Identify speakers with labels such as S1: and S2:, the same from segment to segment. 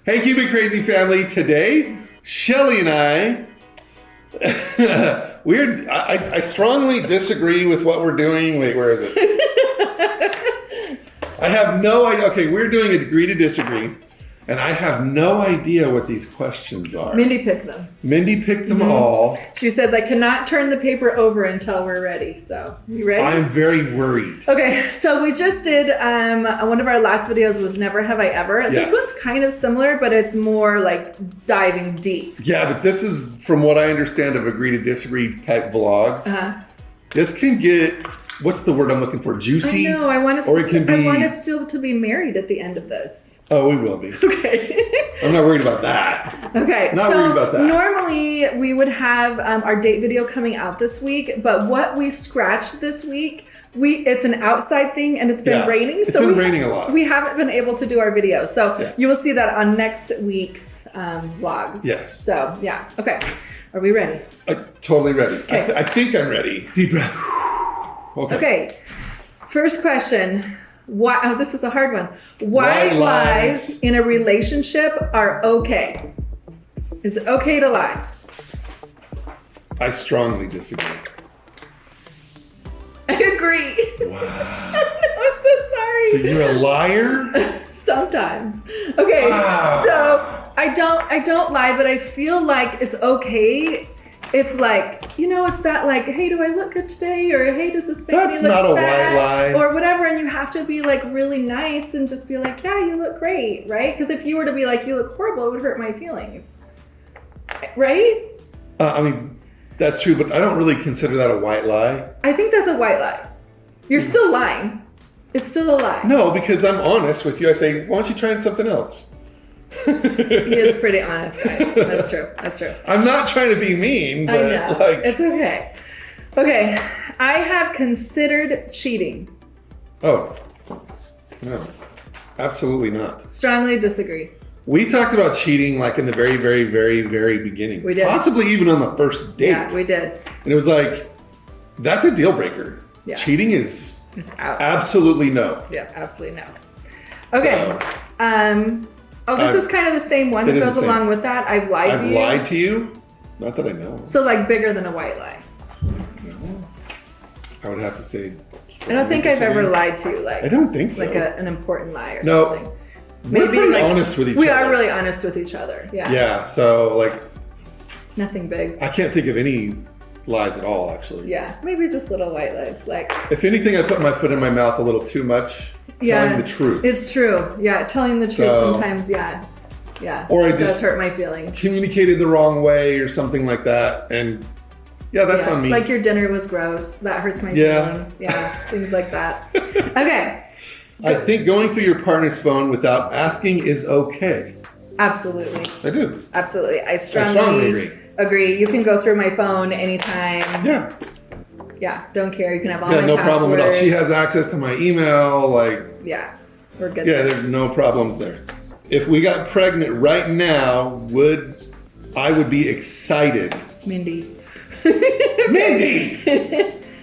S1: Hey, Keep It Crazy family. Today, Shelly and I, I strongly disagree with what we're doing. Wait, where is it? I have no idea. Okay, we're doing a agree to disagree, and I have no idea what these questions are.
S2: Mindy picked them.
S1: Mindy picked them all.
S2: She says, I cannot turn the paper over until we're ready. So, you ready?
S1: I'm very worried.
S2: Okay, so we just did, one of our last videos was Never Have I Ever.
S1: Yes.
S2: This one's kind of similar, but it's more like diving deep.
S1: Yeah, but this is, from what I understand of agree to disagree type vlogs, this can get, what's the word I'm looking for? Juicy?
S2: I know, I want us,
S1: or it can
S2: I
S1: be,
S2: want us still to be married at the end of this.
S1: Oh, we will be.
S2: Okay.
S1: I'm not worried about that.
S2: Okay,
S1: Not
S2: so
S1: worried about that.
S2: normally we would have our date video coming out this week, but what we scratched this week, it's an outside thing and it's been raining.
S1: It's been raining a lot.
S2: We haven't been able to do our videos. So you will see that on next week's vlogs.
S1: Yes.
S2: So, yeah. Okay. Are we ready?
S1: Totally ready.
S2: Okay.
S1: I think I'm ready. Deep breath.
S2: Okay. First question. Why? Oh, this is a hard one. Why lies in a relationship are okay? Is it okay to lie?
S1: I strongly disagree.
S2: I agree.
S1: Wow.
S2: I'm so sorry.
S1: So you're a liar?
S2: Sometimes. Okay. So I don't lie, but I feel like it's okay if, like, you know, it's that, like, hey, do I look good today? Or hey, does this make
S1: That's
S2: me look
S1: not a
S2: fat?
S1: white lie.
S2: Or whatever, and you have to be, like, really nice and just be like, yeah, you look great, right? Because if you were to be like, you look horrible, it would hurt my feelings. Right?
S1: I mean, that's true, but I don't really consider that a white lie.
S2: I think that's a white lie. You're still lying. It's still a lie.
S1: No, because I'm honest with you. I say, why don't you try something else?
S2: He is pretty honest, guys. That's true. That's true.
S1: I'm not trying to be mean, but
S2: I know.
S1: like,
S2: It's okay. Okay. I have considered cheating.
S1: oh, no, absolutely not.
S2: Strongly disagree.
S1: We talked about cheating like in the very, very, very, very beginning.
S2: We did.
S1: Possibly even on the first date.
S2: Yeah, we did.
S1: And it was like, that's a deal breaker.
S2: Yeah.
S1: Cheating is
S2: It's out.
S1: absolutely no.
S2: Yeah, absolutely no. Okay.
S1: So,
S2: This is kind of the same one that
S1: it is
S2: goes
S1: the same.
S2: along with that. I've lied to
S1: I've
S2: you.
S1: lied to you? Not that I know.
S2: So, like, bigger than a white lie.
S1: I would have to say.
S2: I don't think I've ever lied to you, like,
S1: I don't think so.
S2: like an important lie or
S1: No.
S2: something.
S1: We're pretty honest with each other.
S2: We are really honest with each other. Yeah.
S1: Yeah, so like,
S2: Nothing big.
S1: I can't think of any lies at all, actually.
S2: Yeah. Maybe just little white lies. Like,
S1: If anything, I put my foot in my mouth a little too much, telling the truth.
S2: It's true. Yeah. Telling the truth
S1: So-
S2: sometimes. Yeah. Yeah.
S1: Or I
S2: it does
S1: just
S2: hurt my feelings.
S1: Communicated the wrong way or something like that, and yeah, that's
S2: Yeah,
S1: on me.
S2: like your dinner was gross. That hurts my feelings. Yeah, things like that. Okay.
S1: I think going through your partner's phone without asking is okay.
S2: Absolutely.
S1: I do.
S2: Absolutely. I strongly
S1: strongly
S2: agree. You can go through my phone anytime.
S1: Yeah.
S2: Yeah, don't care. You can have all
S1: Yeah,
S2: my
S1: no
S2: passwords.
S1: problem at all. She has access to my email. Like,
S2: Yeah, we're good.
S1: yeah, there's no problems there. If we got pregnant right now, I would be excited.
S2: Mindy.
S1: Mindy!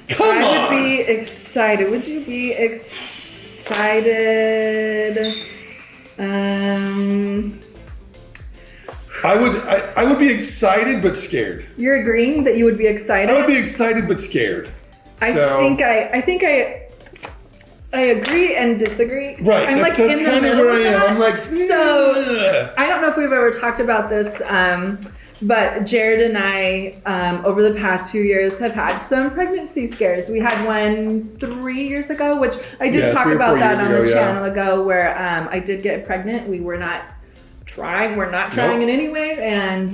S1: Come on!
S2: I would be excited. Would you be excited?
S1: I would be excited but scared.
S2: You're agreeing that you would be excited?
S1: I would be excited but scared.
S2: I think I agree and disagree.
S1: Right.
S2: I'm
S1: that's
S2: like in the
S1: kind of
S2: middle
S1: where I
S2: of
S1: am.
S2: that.
S1: I'm like,
S2: So I don't know if we've ever talked about this, but Jared and I, over the past few years, have had some pregnancy scares. We had one 3 years ago, which I did talk
S1: 3 or 4
S2: about that
S1: years
S2: on
S1: ago,
S2: the
S1: yeah.
S2: channel ago, where I did get pregnant. We were not trying. We're not trying
S1: Nope.
S2: in any way, and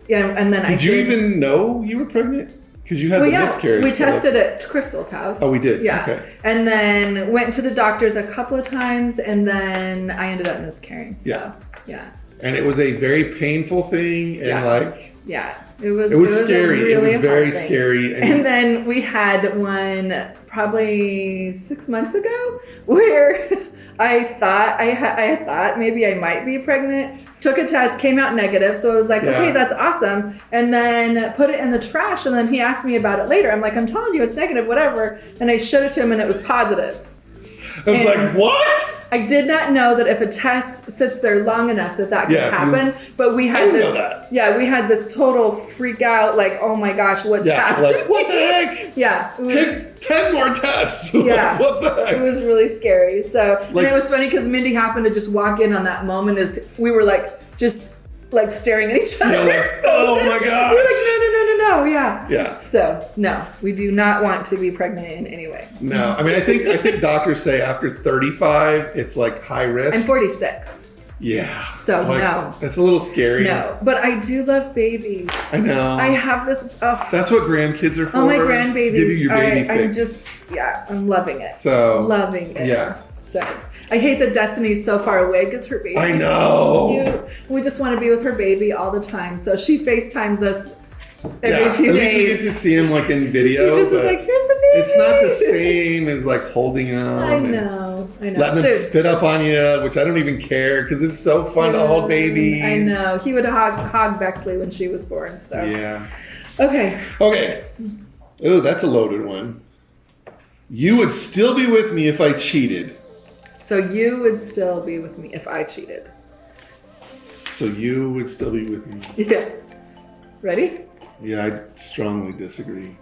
S2: yeah, and then
S1: Did you even know you were pregnant? Because you had the miscarriage.
S2: we tested at Crystal's house.
S1: Oh, we did?
S2: Yeah.
S1: Okay.
S2: And then went to the doctors a couple of times, and then I ended up miscarrying. So, yeah.
S1: And it was a very painful thing, and
S2: Yeah. It was
S1: scary.
S2: Really
S1: It was very
S2: hard thing.
S1: scary.
S2: And then we had one probably 6 months ago where I thought maybe I might be pregnant. Took a test, came out negative. So I was like, okay, that's awesome. And then put it in the trash. And then he asked me about it later. I'm like, I'm telling you, it's negative, whatever. And I showed it to him and it was positive.
S1: I was
S2: And
S1: like, what?
S2: I did not know that if a test sits there long enough that could
S1: Yeah, if you-
S2: happen. But we
S1: I
S2: had
S1: didn't know
S2: this.
S1: that.
S2: Yeah, we had this total freak out. Like, oh my gosh, what's
S1: Yeah,
S2: happening?
S1: like, what the heck?
S2: Yeah, it was,
S1: Take 10 more tests.
S2: Yeah.
S1: Like, what the heck?
S2: it was really scary. So,
S1: Like-
S2: and it was funny because Mindy happened to just walk in on that moment as we were like just like staring at each other.
S1: You're like, oh my gosh.
S2: We're like, no, yeah.
S1: Yeah.
S2: So no, we do not want to be pregnant in any way.
S1: No, I mean, I think doctors say after 35, it's like high risk.
S2: I'm 46.
S1: Yeah.
S2: So,
S1: like,
S2: no.
S1: It's a little scary.
S2: No, but I do love babies.
S1: I know.
S2: I have this. Oh,
S1: That's what grandkids are for.
S2: oh my
S1: To
S2: grandbabies.
S1: give you your baby
S2: I'm
S1: fix.
S2: just, I'm loving it.
S1: So,
S2: Loving it.
S1: yeah.
S2: So I hate that Destiny's so far away because her baby.
S1: I know.
S2: We just want to be with her baby all the time. So she FaceTimes us every
S1: Yeah,
S2: few
S1: at least we get to
S2: days.
S1: see him like in video.
S2: She just is
S1: but
S2: like, here's the baby.
S1: it's not the same as like holding him.
S2: I
S1: and
S2: know.
S1: letting them spit up on you, which I don't even care because it's so fun to hold babies.
S2: I know. He would hog Bexley when she was born. So
S1: Yeah.
S2: okay.
S1: Okay. Oh, that's a loaded one. You would still be with me if I cheated.
S2: So you would still be with me if I cheated.
S1: So you would still be with me.
S2: Yeah. Ready?
S1: Yeah, I strongly disagree.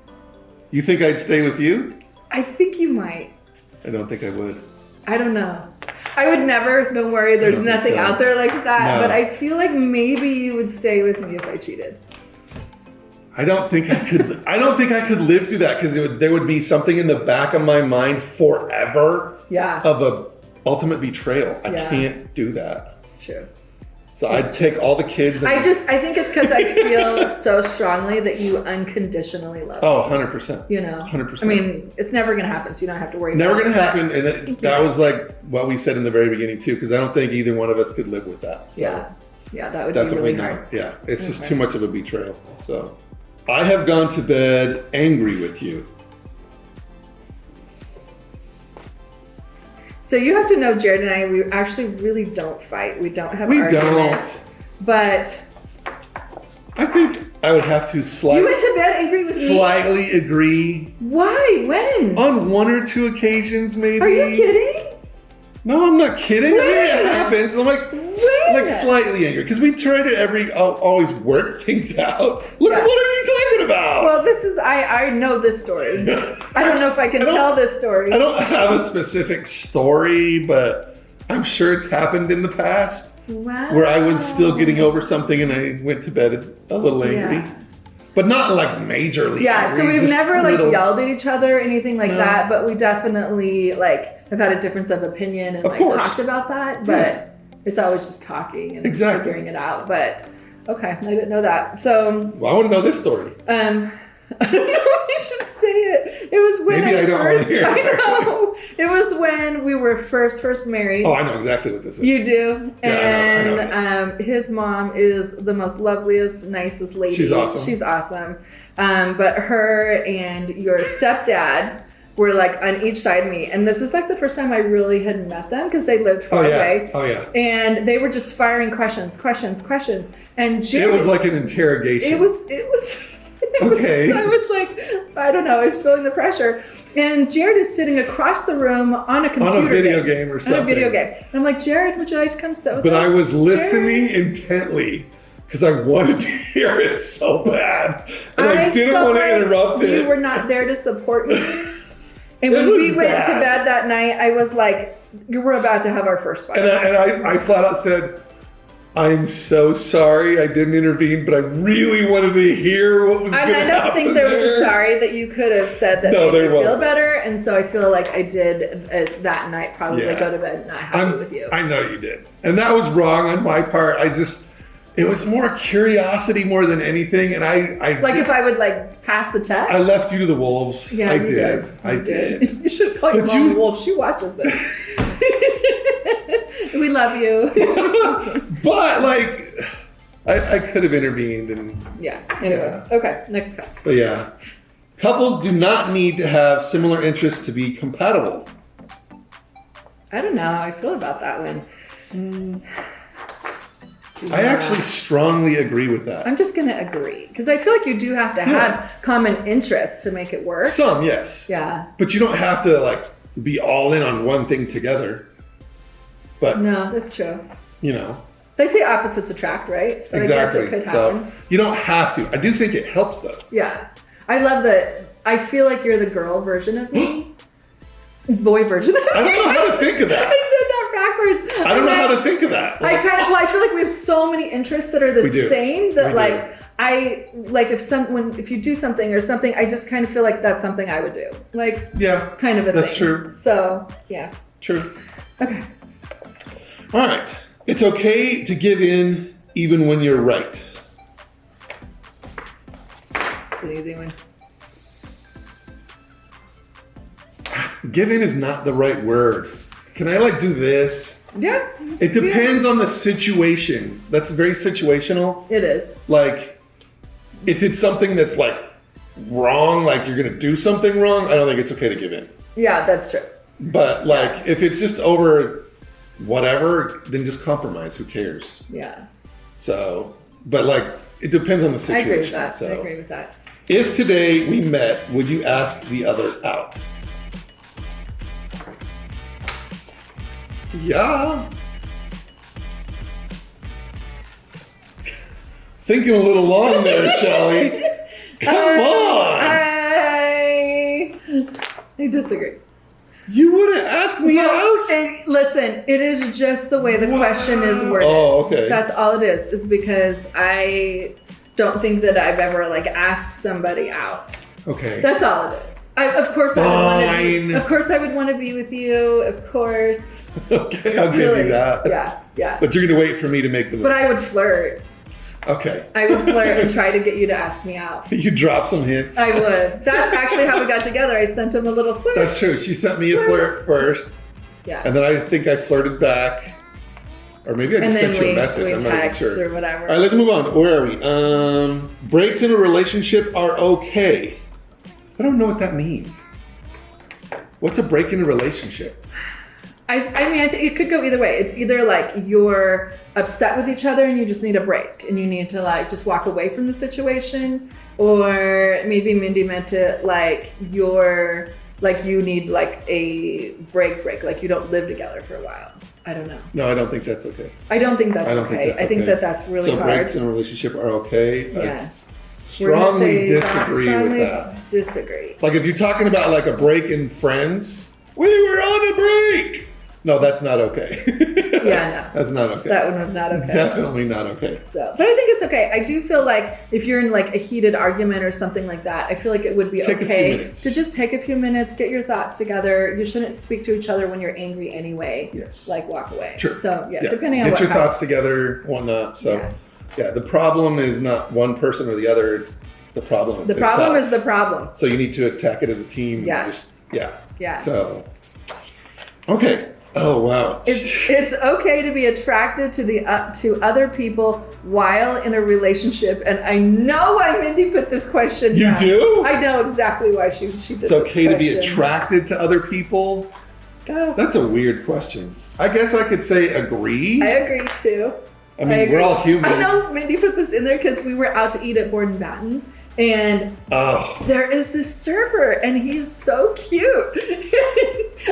S1: You think I'd stay with you?
S2: I think you might.
S1: I don't think I would.
S2: I don't know. I would never. Don't worry. There's
S1: don't think
S2: nothing
S1: so.
S2: out there like that.
S1: No.
S2: But I feel like maybe you would stay with me if I cheated.
S1: I don't think I could. I don't think I could live through that because there would be something in the back of my mind forever
S2: Yeah,
S1: of a ultimate betrayal. I
S2: Yeah.
S1: can't do that.
S2: it's true.
S1: So I'd take all the kids. And,
S2: I think it's because I feel so strongly that you unconditionally love me.
S1: Oh, 100%.
S2: You know,
S1: 100%.
S2: I mean, it's never gonna happen, so you don't have to worry.
S1: Never
S2: about
S1: going to
S2: it,
S1: happen.
S2: but-
S1: And
S2: Thank
S1: that
S2: you.
S1: was like what we said in the very beginning too, because I don't think either one of us could live with that. So
S2: Yeah, that would
S1: definitely
S2: be really
S1: not.
S2: hard.
S1: Yeah, it's just
S2: Okay.
S1: too much of a betrayal. So I have gone to bed angry with you.
S2: So you have to know, Jared and I, we actually really don't fight. We don't have
S1: We
S2: arguments. But
S1: I think I would have to
S2: you went to bed angry with me.
S1: slightly agree
S2: Why? When?
S1: on one or two occasions, maybe.
S2: Are you kidding?
S1: No, I'm not kidding. I mean, it
S2: When?
S1: happens. I'm like
S2: When?
S1: slightly angry because we try to always work things out. Look,
S2: Yeah.
S1: what are you talking about?
S2: Well, this is I know this story. I don't know if I can
S1: don't-
S2: tell this story.
S1: I don't have a specific story, but I'm sure it's happened in the past
S2: Wow.
S1: where I was still getting over something and I went to bed a little angry.
S2: Yeah.
S1: But not like majorly.
S2: Yeah,
S1: angry,
S2: so we've
S1: just
S2: never like
S1: little-
S2: yelled at each other or anything like
S1: No.
S2: that, but we definitely like have had a difference of opinion and
S1: Of
S2: like
S1: course.
S2: talked about that. But it's always just talking and
S1: Exactly.
S2: figuring it out. But okay, I didn't know that. So
S1: Well, I want to know this story.
S2: I don't know if you should say it. It was when
S1: Maybe I don't wanna
S2: first
S1: hear it,
S2: I know. It was when we were first married.
S1: Oh, I know exactly what this is.
S2: You do,
S1: Yeah, I know
S2: and his mom is the most loveliest, nicest lady.
S1: She's awesome.
S2: She's awesome. But her and your stepdad were like on each side of me, and this is like the first time I really had met them because they lived far
S1: Oh yeah.
S2: away.
S1: Oh yeah.
S2: And they were just firing questions, and Jared,
S1: It was like an interrogation.
S2: it was.
S1: Okay.
S2: I was like, I don't know. I was feeling the pressure. And Jared is sitting across the room on a computer
S1: on a video game or
S2: On
S1: something.
S2: a video game. And I'm like, Jared, would you like to come sit with
S1: But
S2: us?
S1: I was listening
S2: Jared?
S1: intently because I wanted to hear it so bad, and I didn't
S2: felt
S1: want to
S2: like
S1: interrupt it.
S2: You were not there to support me. And
S1: It
S2: when we
S1: was
S2: went to
S1: bad.
S2: bed that night, I was like, you were about to have our first fight.
S1: And I flat out said, I'm so sorry I didn't intervene, but I really wanted to hear what was going
S2: And
S1: to
S2: I
S1: happen
S2: don't think there was a sorry that you could have said that
S1: No,
S2: made
S1: there
S2: me feel
S1: wasn't.
S2: better. And so I feel like I did that night probably
S1: Yeah.
S2: go to bed not happy with you.
S1: I know you did. And that was wrong on my part. It was more curiosity more than anything. And I
S2: Like if I would like pass the test.
S1: I left you to the wolves.
S2: Yeah,
S1: I
S2: you
S1: did.
S2: did.
S1: I
S2: You
S1: did.
S2: You should call your
S1: But
S2: mom
S1: you-
S2: Wolf. She watches this. We love you.
S1: But like, I could have intervened. And
S2: Yeah. Anyway. Okay. Next call.
S1: but yeah, couples do not need to have similar interests to be compatible.
S2: I don't know how I feel about that one.
S1: I actually strongly agree with that.
S2: I'm just gonna agree because I feel like you do have to have common interests to make it work.
S1: Some, yes.
S2: Yeah.
S1: But you don't have to like be all in on one thing together. But,
S2: No, that's true.
S1: you know,
S2: They say opposites attract, right? So
S1: exactly.
S2: I guess it could happen.
S1: So you don't have to. I do think it helps though.
S2: Yeah. I love that. I feel like you're the girl version of me. Boy version of me.
S1: I don't know how to think of that.
S2: I said that backwards.
S1: I don't know how to think of that.
S2: I kind of, well, I feel like we have so many interests that are the
S1: We do.
S2: same that
S1: We do.
S2: like, I, like if you do something or something, I just kind of feel like that's something I would do. Like,
S1: Yeah.
S2: kind of a
S1: That's
S2: thing.
S1: true.
S2: So, yeah.
S1: True.
S2: Okay.
S1: All right. It's okay to give in even when you're right.
S2: It's an easy one.
S1: Give in is not the right word. Can I like do this?
S2: Yeah.
S1: It depends on the situation. That's very situational.
S2: It is.
S1: Like, if it's something that's like wrong, like you're gonna do something wrong, I don't think it's okay to give in.
S2: Yeah, that's true.
S1: But like, if it's just over whatever, then just compromise. Who cares?
S2: Yeah.
S1: So, but like, it depends on the
S2: I
S1: situation.
S2: agree with that.
S1: So,
S2: I agree with that.
S1: if today we met, would you ask the other out? Yeah. Thinking a little long there, Shelly. Come on.
S2: I disagree.
S1: You wouldn't ask me out?
S2: Listen, it is just the way the question is worded.
S1: Oh, okay.
S2: That's all it is because I don't think that I've ever like asked somebody out.
S1: Okay.
S2: That's all it is. Of course I would want to
S1: Fine.
S2: be. Of course I would want to be with you. Of course.
S1: Okay, I'll give
S2: Really.
S1: you that.
S2: Yeah, yeah.
S1: But you're gonna wait for me to make the move.
S2: But I would flirt.
S1: Okay.
S2: I would flirt and try to get you to ask me out.
S1: You drop some hints.
S2: I would. That's actually how we got together. I sent him a little flirt.
S1: That's true. She sent me a flirt first,
S2: Yeah.
S1: and then I think I flirted back. Or maybe I
S2: And
S1: just
S2: then
S1: sent you a
S2: we
S1: message. I'm not even
S2: text
S1: sure.
S2: or whatever.
S1: All right, let's move on. Where are we? Breaks in a relationship are okay. I don't know what that means. What's a break in a relationship?
S2: I mean, I think it could go either way. It's either like you're upset with each other and you just need a break and you need to like just walk away from the situation, or maybe Mindy meant it like you need like a break, like you don't live together for a while. I don't know.
S1: No, I don't think that's okay.
S2: I don't think that's
S1: I don't
S2: okay.
S1: think that's
S2: I think
S1: okay.
S2: that that's really
S1: So
S2: hard.
S1: breaks in a relationship are okay.
S2: Yeah.
S1: I strongly disagree with
S2: strongly
S1: that.
S2: Disagree.
S1: Like if you're talking about like a break in Friends, we were on a break. No, that's not okay.
S2: Yeah, no.
S1: That's not okay.
S2: That one was not okay.
S1: Definitely not okay.
S2: So, but I think it's okay. I do feel like if you're in like a heated argument or something like that, I feel like it would be
S1: Take a few
S2: okay
S1: minutes.
S2: to just take a few minutes, get your thoughts together. You shouldn't speak to each other when you're angry anyway.
S1: Yes.
S2: Like walk away.
S1: Sure.
S2: So depending on
S1: Get
S2: what
S1: your
S2: how-
S1: thoughts together, whatnot. So,
S2: Yeah.
S1: yeah, the problem is not one person or the other. It's the problem.
S2: The problem
S1: itself.
S2: is the problem.
S1: So you need to attack it as a team.
S2: Yes.
S1: Just, yeah.
S2: Yeah.
S1: So, okay. Oh wow.
S2: It's okay to be attracted to to other people while in a relationship, and I know why Mindy put this question.
S1: You
S2: down.
S1: do?
S2: I know exactly why she did.
S1: It's okay
S2: this
S1: to be
S2: question.
S1: attracted to other people.
S2: Go.
S1: That's a weird question. I guess I could say agree.
S2: I agree too.
S1: I mean,
S2: agree.
S1: we're all human.
S2: I know Mindy put this in there because we were out to eat at Borden Batten, and
S1: Oh,
S2: there is this server, and he is so cute.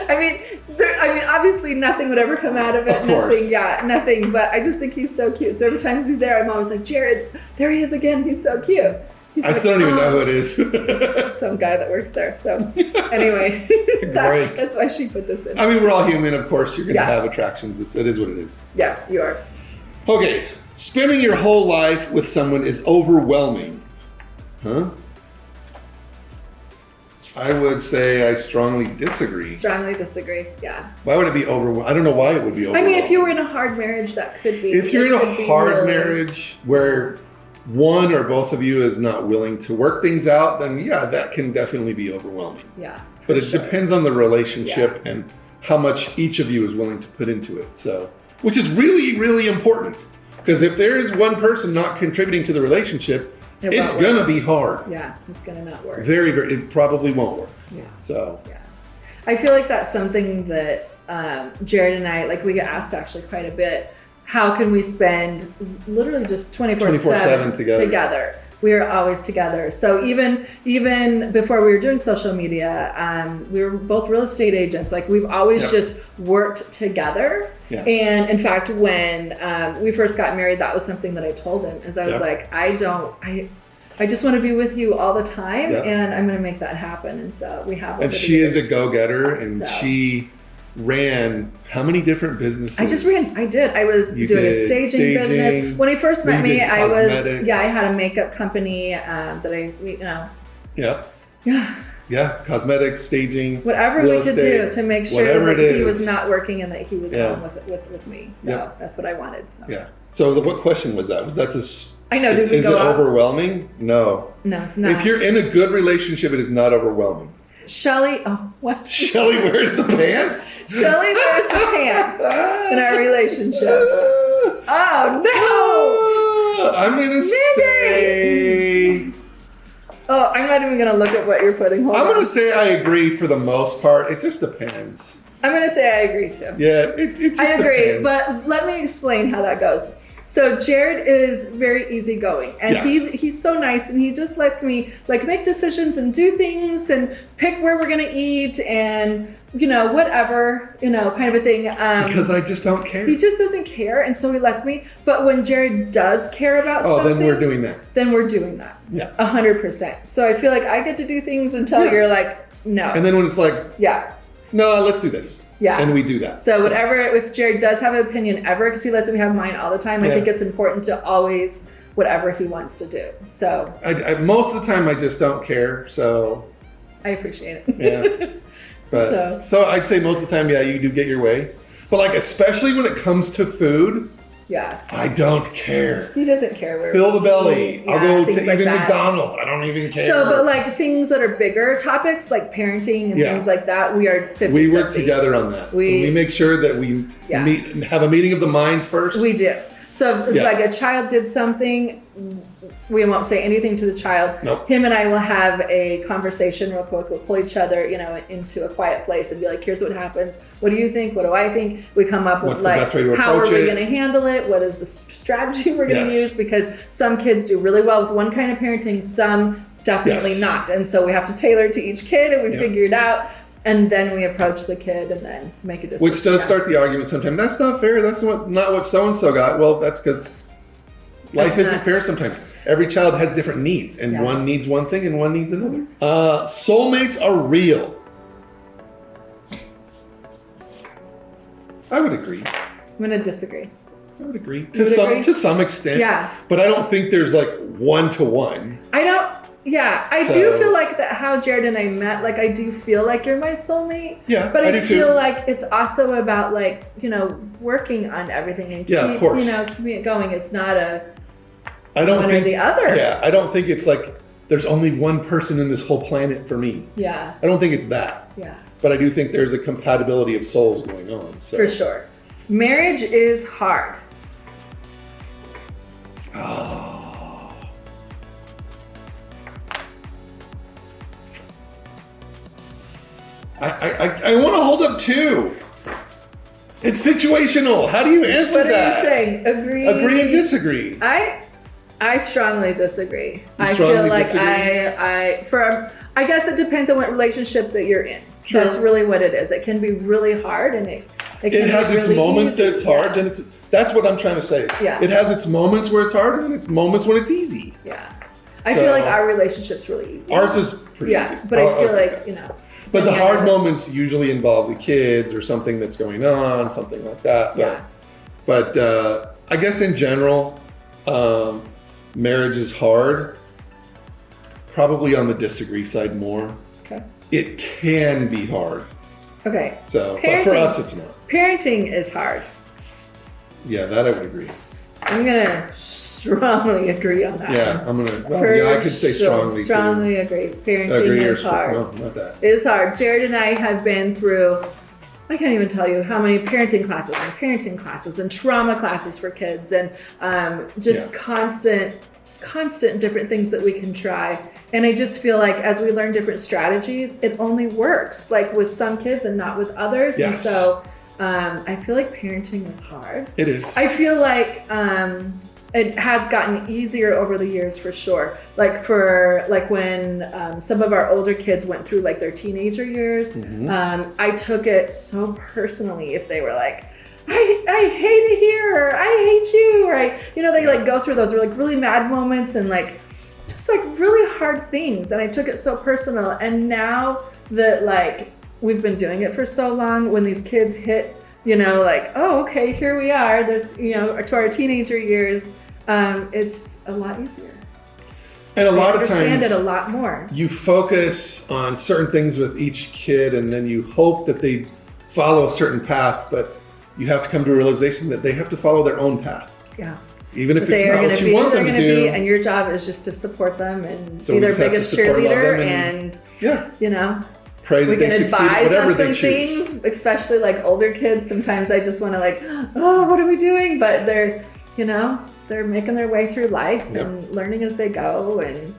S2: I mean, obviously nothing would ever come out of it.
S1: Of course.
S2: Nothing. But I just think he's so cute. So every time he's there, I'm always like, Jared, there he is again. He's so cute. He's
S1: I
S2: like,
S1: still don't even know who
S2: "Oh."
S1: it is.
S2: It's some guy that works there. So anyway,
S1: Great.
S2: that's why she put this in.
S1: I mean, we're all human. Of course, you're going to
S2: Yeah.
S1: have attractions. It is what it is.
S2: Yeah, you are.
S1: Okay, spending your whole life with someone is overwhelming. Huh? I would say I strongly disagree.
S2: Strongly disagree. Yeah.
S1: Why would it be overwhelming? I don't know why it would be
S2: I
S1: overwhelming.
S2: mean, if you were in a hard marriage, that could be.
S1: If you're
S2: it
S1: in
S2: could
S1: a
S2: be
S1: hard
S2: really-
S1: marriage where one or both of you is not willing to work things out, then yeah, that can definitely be overwhelming.
S2: Yeah.
S1: But
S2: for
S1: it
S2: sure.
S1: depends on the relationship and how much each of you is willing to put into it. So, which is really, really important. Because if there is one person not contributing to the relationship,
S2: It
S1: it's
S2: won't work.
S1: going to be hard.
S2: Yeah, it's gonna not work.
S1: Very, very, it probably won't work.
S2: Yeah.
S1: So,
S2: Yeah. I feel like that's something that Jared and I, like, we get asked actually quite a bit. How can we spend literally just 24/7
S1: 24/7 together.
S2: we were always together. So even before we were doing social media, we were both real estate agents. Like we've always just worked together.
S1: Yeah.
S2: And in fact, when we first got married, that was something that I told him, is I was like, I just want to be with you all the time, and I'm going to make that happen. And so we have.
S1: And she is a go-getter, and she ran how many different businesses?
S2: I did. I was doing a staging business. When he first met me, I had a makeup company that
S1: Yeah, cosmetics, staging,
S2: whatever we could do to make sure that he was not working and that he was home with me. So that's what I wanted. So.
S1: Yeah. So what question was that? Was that this?
S2: I know.
S1: Is it overwhelming? No.
S2: No, it's not.
S1: If you're in a good relationship, it is not overwhelming.
S2: Shelly, what?
S1: Shelly wears the pants?
S2: Shelly wears the pants in our relationship. Oh, no!
S1: I'm going to say...
S2: Oh, I'm not even going to look at what you're putting.
S1: I'm going to say I agree for the most part. It just depends.
S2: I'm going to say I agree, too.
S1: Yeah, it just
S2: I agree,
S1: depends.
S2: but let me explain how that goes. So Jared is very easygoing, and he's so nice, and he just lets me like make decisions and do things and pick where we're gonna eat and whatever kind of a thing.
S1: Because I just don't care.
S2: He just doesn't care, and so he lets me. But when Jared does care about something,
S1: then we're doing that.
S2: Then we're doing that.
S1: Yeah,
S2: 100%. So I feel like I get to do things until you're like, no.
S1: And then when it's like, no, let's do this.
S2: Yeah.
S1: And we do that.
S2: So whatever, if Jared does have an opinion ever, because he lets me have mine all the time, I think it's important to always, whatever he wants to do. So.
S1: I most of the time I just don't care, so.
S2: I appreciate it.
S1: Yeah. But, so I'd say most of the time, you do get your way. But like, especially when it comes to food.
S2: Yeah.
S1: I don't care.
S2: He doesn't care.
S1: Fill the belly. I'll go to even McDonald's. I don't even care.
S2: So, but like things that are bigger topics, like parenting and things like that, we are 50-50.
S1: We work together on that. We make sure that we have a meeting of the minds first.
S2: We do. So if like a child did something, we won't say anything to the child.
S1: Nope.
S2: Him and I will have a conversation real quick. We'll pull each other, into a quiet place and be like, here's what happens. What do you think? What do I think? We come up with like, how are we going to handle it? What is the strategy we're going to use? Because some kids do really well with one kind of parenting, some definitely not. And so we have to tailor to each kid and we figure it out. And then we approach the kid and then make a decision.
S1: Which does start the argument sometimes. That's not fair. That's not what so-and-so got. Well, that's because life isn't fair sometimes. Every child has different needs, and one needs one thing and one needs another. Soulmates are real. I would agree.
S2: I'm going to disagree.
S1: I would agree. To some extent.
S2: Yeah.
S1: But I don't think there's like one-to-one.
S2: I don't. Yeah, I do feel like that. How Jared and I met, like I do feel like you're my soulmate.
S1: Yeah,
S2: but I feel like it's also about like working on everything and
S1: of course.
S2: Keeping it going. It's not
S1: I don't
S2: one
S1: think
S2: or the other.
S1: Yeah, I don't think it's like there's only one person in this whole planet for me.
S2: Yeah,
S1: I don't think it's that.
S2: Yeah,
S1: but I do think there's a compatibility of souls going on. So.
S2: For sure, marriage is hard.
S1: Oh. I want to hold up two. It's situational. How do you answer that?
S2: What are you saying?
S1: Agree and disagree.
S2: I strongly disagree. I feel like I guess it depends on what relationship that you're in. True. That's really what it is. It can be really hard, and it
S1: has its moments that it's hard. Then that's what I'm trying to say.
S2: Yeah.
S1: It has its moments where it's hard, and its moments when it's easy.
S2: Yeah. I feel like our relationship's really easy.
S1: Ours is pretty easy.
S2: Yeah, but I feel like
S1: But the hard moments usually involve the kids or something that's going on, something like that. But I guess in general, marriage is hard. Probably on the disagree side more.
S2: Okay.
S1: It can be hard.
S2: Okay.
S1: So, but for us, it's not.
S2: Parenting is hard.
S1: Yeah, that I would agree.
S2: I'm gonna strongly agree on that.
S1: Yeah, I'm gonna. Well, I could say strongly.
S2: Strongly agree. Parenting is hard.
S1: No, not that.
S2: It is hard. Jared and I have been through. I can't even tell you how many parenting classes and trauma classes for kids and just constant different things that we can try. And I just feel like as we learn different strategies, it only works like with some kids and not with others.
S1: Yes.
S2: And so I feel like parenting is hard.
S1: It is.
S2: I feel like it has gotten easier over the years for sure. Like when some of our older kids went through like their teenager years, I took it so personally if they were like, I hate it here, or I hate you, or they like go through those like really mad moments and like just like really hard things, and I took it so personal. And now that like we've been doing it for so long, when these kids hit, like, oh, okay, here we are, this, to our teenager years, it's a lot easier.
S1: And a lot of
S2: understand
S1: times
S2: it a lot more.
S1: You focus on certain things with each kid, and then you hope that they follow a certain path, but you have to come to a realization that they have to follow their own path.
S2: Yeah.
S1: Even if it's not what you want them to do.
S2: And your job is just to support them and
S1: So
S2: be
S1: we
S2: their
S1: just have to
S2: biggest
S1: support, love
S2: cheerleader
S1: them,
S2: and
S1: pray that
S2: we
S1: they
S2: can
S1: succeed at
S2: advise
S1: whatever
S2: on some
S1: they choose.
S2: things, especially like older kids. Sometimes I just want to like, oh, what are we doing? But they're making their way through life and learning as they go, and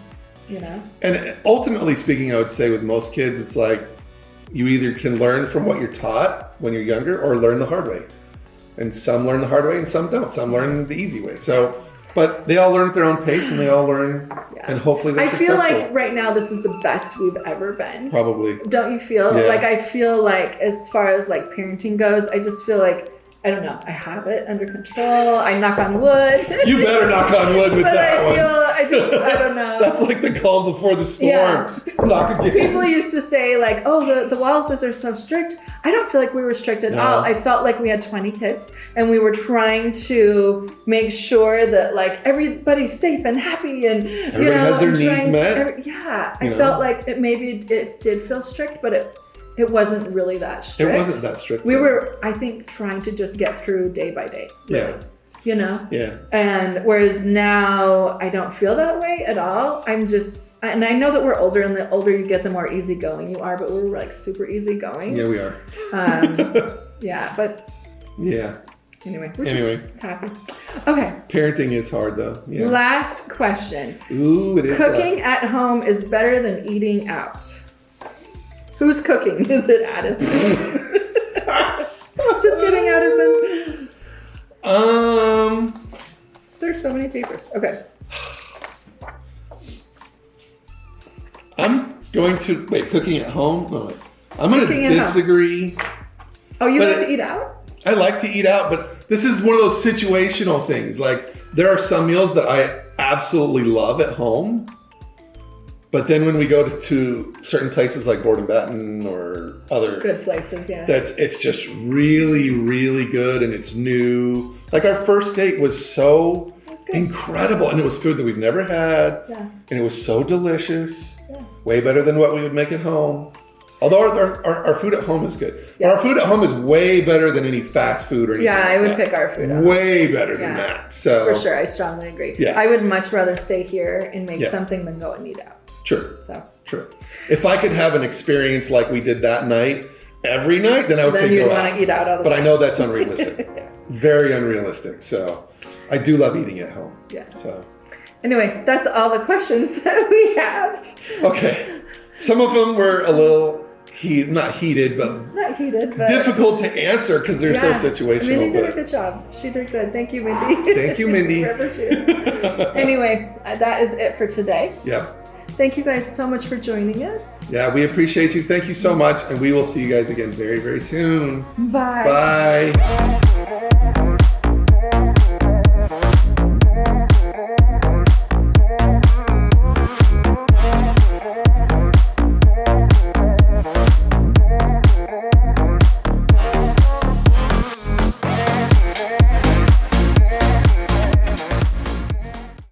S1: And ultimately speaking, I would say with most kids, it's like you either can learn from what you're taught when you're younger or learn the hard way. And some learn the hard way and some don't. Some learn the easy way. So, but they all learn at their own pace, and they all learn, and hopefully they're
S2: successful. I feel like right now this is the best we've ever been.
S1: Probably.
S2: Don't you feel?
S1: Yeah.
S2: Like I feel like as far as like parenting goes, I just feel like, I don't know, I have it under control. I knock on wood.
S1: You better knock on wood with that one.
S2: I don't know.
S1: That's like the calm before the storm.
S2: Yeah.
S1: Knock again.
S2: People used to say like, oh, the Wallaces are so strict. I don't feel like we were strict at all. I felt like we had 20 kids and we were trying to make sure that like everybody's safe and happy and
S1: everybody has their needs met.
S2: I felt like it did feel strict, but it wasn't really that strict.
S1: It wasn't that strict.
S2: We were, I think, trying to just get through day by day.
S1: Yeah. Yeah.
S2: And whereas now I don't feel that way at all. And I know that we're older, and the older you get, the more easygoing you are, but we're like super easygoing.
S1: Yeah, we are.
S2: Yeah, but
S1: yeah.
S2: Anyway, we're just happy. Okay.
S1: Parenting is hard though. Yeah.
S2: Last question.
S1: Ooh, it is.
S2: Cooking at home is better than eating out. Who's cooking? Is it Addison? Just kidding, Addison. There's so many papers. Okay.
S1: I'm going to cooking at home. Oh, I'm going to disagree.
S2: Oh, you like to eat out?
S1: I like to eat out, but this is one of those situational things. Like there are some meals that I absolutely love at home, but then when we go to certain places like Board and Batten or other
S2: good places, yeah,
S1: it's just really, really good, and it's new. Like our first date was so incredible, and it was food that we've never had, and it was so delicious, way better than what we would make at home. Although our food at home is good. Yeah. Our food at home is way better than any fast food or anything.
S2: Yeah, I would pick our food at home.
S1: Way better than that. So
S2: for sure, I strongly agree. Yeah. I would much rather stay here and make something than go and eat out.
S1: True. If I could have an experience like we did that night every night, then I would say
S2: you'd
S1: go
S2: want
S1: out.
S2: to eat out all the time.
S1: But I know that's unrealistic. Very unrealistic. So I do love eating at home.
S2: Yeah.
S1: So
S2: anyway, that's all the questions that we have.
S1: Okay. Some of them were a little not heated, but difficult to answer because they're so situational.
S2: Mindy did a good job. She did good. Thank you, Mindy.
S1: Thank you, Mindy.
S2: Anyway, that is it for today.
S1: Yeah.
S2: Thank you guys so much for joining us.
S1: Yeah, we appreciate you. Thank you so much. And we will see you guys again very, very soon.
S2: Bye.
S1: Bye.